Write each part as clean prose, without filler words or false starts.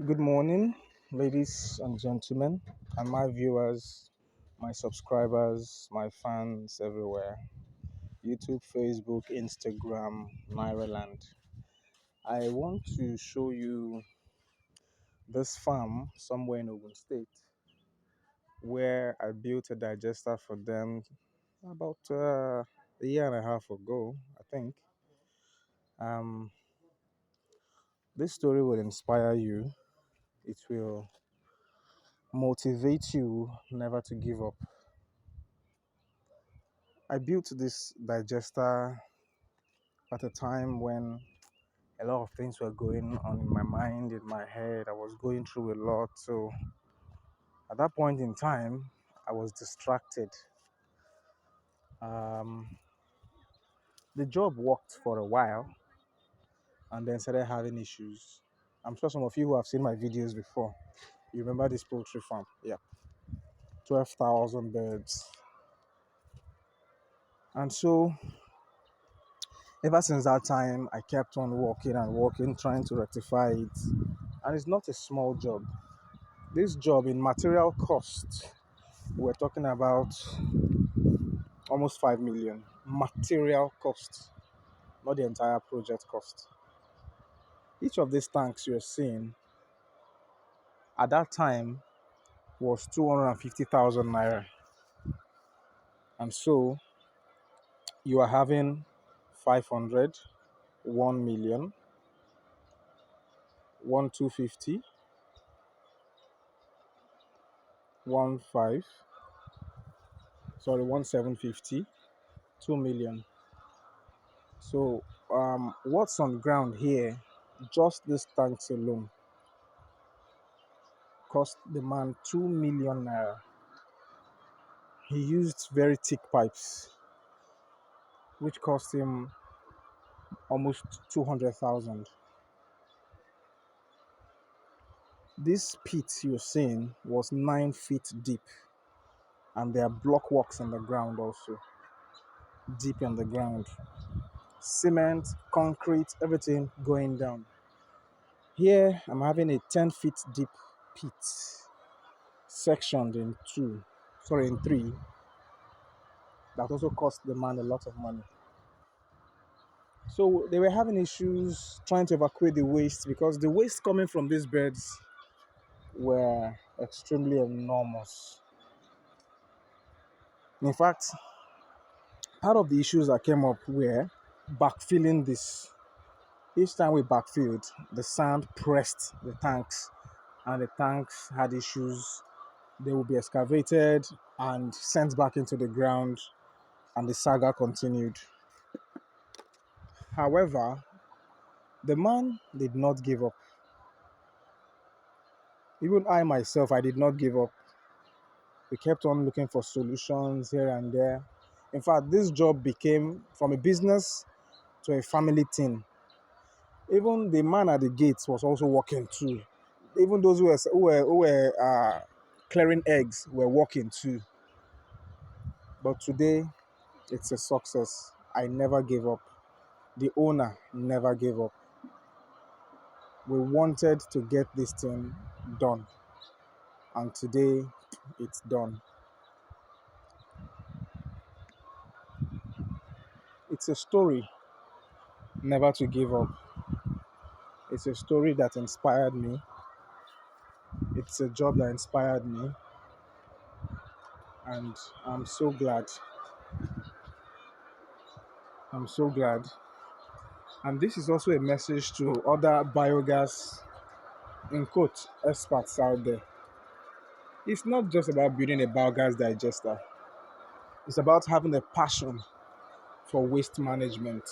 Good morning, ladies and gentlemen, and my viewers, my subscribers, my fans everywhere. YouTube, Facebook, Instagram, Nairaland. I want to show you this farm somewhere in Ogun State where I built a digester for them about a year and a half ago, I think. Um, this story will inspire you. It will motivate you never to give up. I built this digester at a time when a lot of things were going on in my mind, in my head. I was going through a lot. So at that point in time, I was distracted. Um, the job worked for a while and then started having issues. I'm sure some of you who have seen my videos before, you remember this poultry farm. Yeah, 12,000 birds. And so ever since that time, I kept on working and working, trying to rectify it. And it's not a small job. This job in material cost, we're talking about almost 5 million. Material cost, not the entire project cost. Each of these tanks you're seeing at that time was 250,000 naira. And so you are having 500, 1 million, 250, 5, sorry, 750, 2 million. So what's on ground here, just these tanks alone, cost the man 2 million naira. He used very thick pipes, which cost him almost 200,000. This pit you're seeing was 9 feet deep, and there are block works in the ground also, deep in the ground. Cement, concrete, everything going down. Here, I'm having a 10 feet deep pit, sectioned in in three, that also cost the man a lot of money. So they were having issues trying to evacuate the waste because the waste coming from these beds were extremely enormous. In fact, part of the issues that came up were backfilling this. Each time we backfilled, the sand pressed the tanks, and the tanks had issues. They would be excavated and sent back into the ground, and the saga continued. However, the man did not give up. Even I myself, I did not give up. We kept on looking for solutions here and there. In fact, this job became from a business to a family thing. Even the man at the gates was also working too. Even those who were clearing eggs were working too. But today, it's a success. I never gave up. The owner never gave up. We wanted to get this thing done, and today, it's done. It's a story never to give up. It's a story that inspired me. It's a job that inspired me, and I'm so glad. I'm so glad. And this is also a message to other biogas, in quote, experts out there. It's not just about building a biogas digester, it's about having a passion for waste management.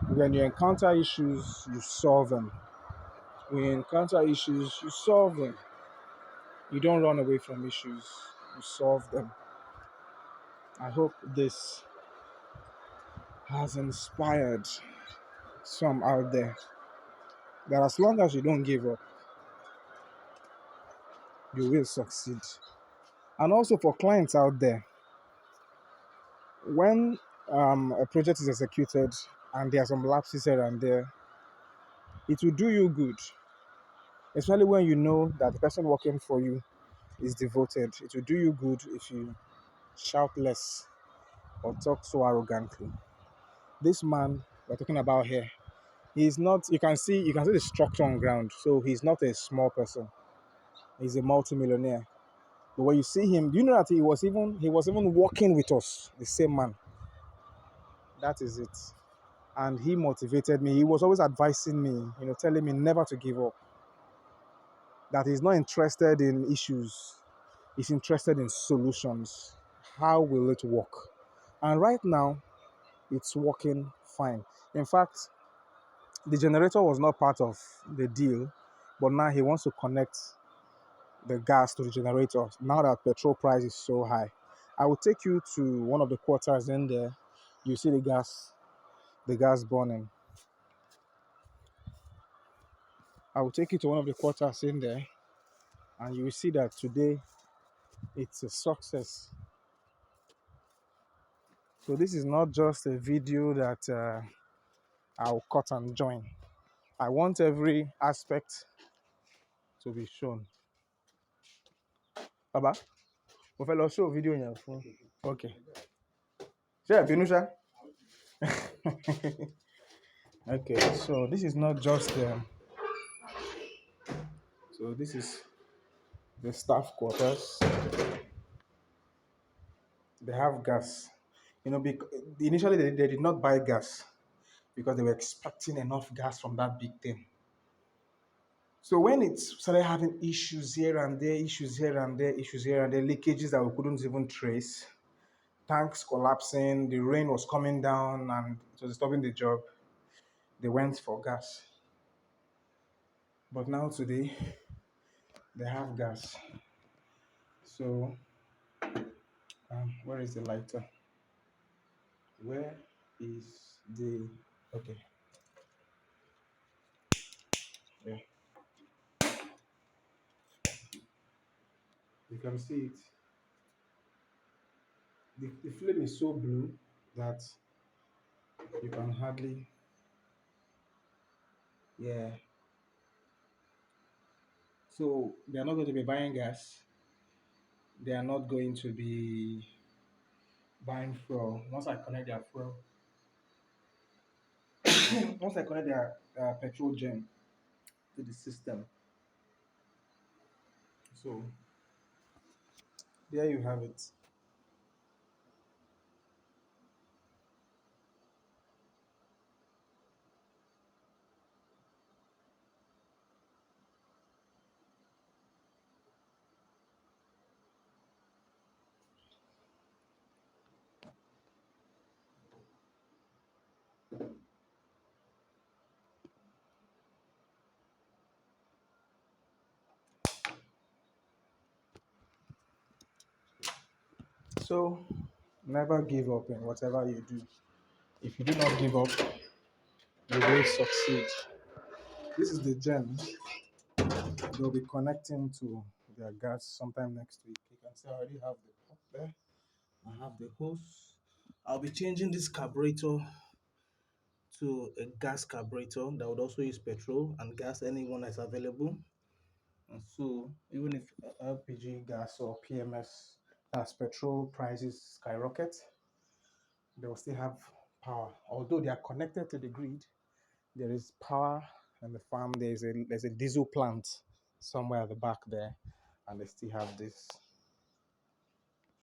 When you encounter issues, you solve them. When you encounter issues, you solve them. You don't run away from issues, you solve them. I hope this has inspired some out there that as long as you don't give up, you will succeed. And also for clients out there, when a project is executed and there are some lapses here and there, it will do you good especially when you know that the person working for you is devoted. It will do you good if you shout less or talk so arrogantly. This man we're talking about here, he's not. You can see the structure on ground. So he's not a small person. He's a multimillionaire. But when you see him, do you know that he was even working with us, the same man. That is it. And he motivated me. He was always advising me, telling me never to give up. That he's not interested in issues. He's interested in solutions. How will it work? And right now, it's working fine. In fact, the generator was not part of the deal, but now he wants to connect the gas to the generator now that petrol price is so high. I will take you to one of the quarters in there. You see the gas burning. I will take you to one of the quarters in there, and you will see that today it's a success. So this is not just a video that I'll cut and join. I want every aspect to be shown. Baba, mo fẹ́ lọ show video yẹn fún. Okay. Ṣé ẹ bínú ṣá? Okay, so this is not just so this is the staff quarters. They have gas. Initially they did not buy gas because they were expecting enough gas from that big thing. So when it started having issues here and there, issues here and there, issues here and there, leakages that we couldn't even trace, tanks collapsing, the rain was coming down and it was stopping the job, they went for gas. But now today, they have gas. So, where is the lighter? Where is the, okay, yeah, you can see it. The flame is so blue that you can hardly, yeah. So they are not going to be buying gas. They are not going to be buying fuel. Once I connect their fuel, once I connect their petrol gen to the system. So there you have it. So never give up in whatever you do. If you do not give up, you will succeed. This is the gen they'll be connecting to their gas sometime next week. You can see I already have the pump there. I have the hose. I'll be changing this carburetor to a gas carburetor that would also use petrol and gas, anyone that's available. And so even if LPG gas or PMS as petrol prices skyrocket, they will still have power. Although they are connected to the grid, there is power in the farm. There's a diesel plant somewhere at the back there, and they still have this.